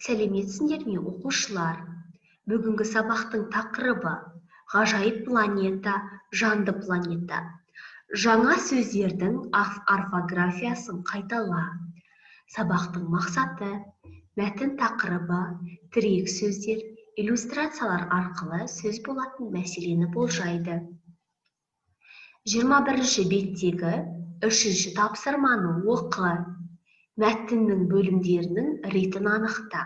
Сәлеметсіңдер ме, оқушылар? Бүгінгі сабақтың тақырыбы ғажайып планета, жанды планета. Жаңа сөздердің орфографиясын қайтала. Сабақтың мақсаты мәтін тақырыбы, тірек сөздер, иллюстрациялар арқылы сөз болатын мәселені болжайды. 21-ші беттегі 3-ші тапсырманы оқы. Мәтіннің бөлімдерінің ретін анықта.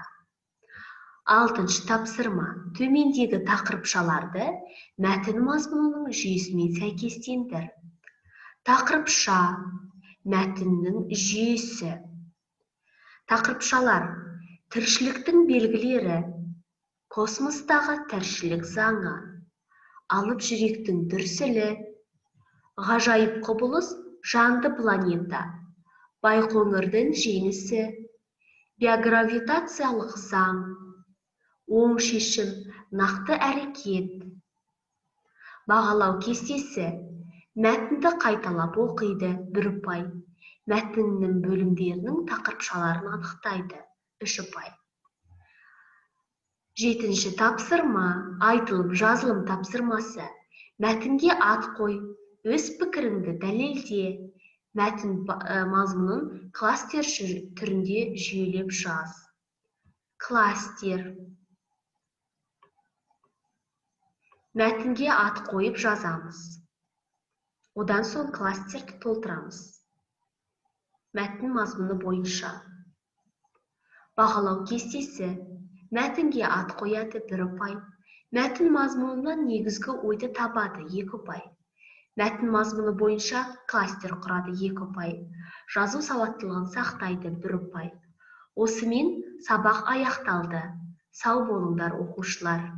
6-шы тапсырма. Төмендегі тақырыпшаларды мәтін мазмұнының жүйесімен сәйкестендір. Тақырыпша, мәтіннің жүйесі. Тақырыпшалар: тіршіліктің белгілері, космостағы тіршілік заңы, алып жүректің дүрсілі, ғажайып құбылыс, жанды планета, байқоңырдың жеңісі, биогравитациялық заң, оң шешім, нақты әрекет. Бағалау кестесі: мәтінді қайталап оқиды, 1 ұпай. Мәтіннің бөлімдерінің тақырыпшаларын анықтайды, 3 ұпай. 7-ші тапсырма, айтылым жазылым тапсырмасы. Мәтінге ат қой, өз пікіріңді дәлелде. Мәтін мазмұнын кластер түрінде жүйелеп жаз. Кластер. Мәтінге ат қойып жазамыз. Одан соң кластерді толтырамыз. Мәтін мазмұны бойынша. Бағалау кестесі: мәтінге ат қояды, 1 ұпай. Мәтін мазмұнынан негізгі ойды табады, 2 ұпай. Мәтін мазмұны бойынша кластер құрады, 2 ұпай. Жазу сауаттылығын сақтайды, 1 ұпай. Осымен сабақ аяқталды. Сау болыңдар, оқушылар.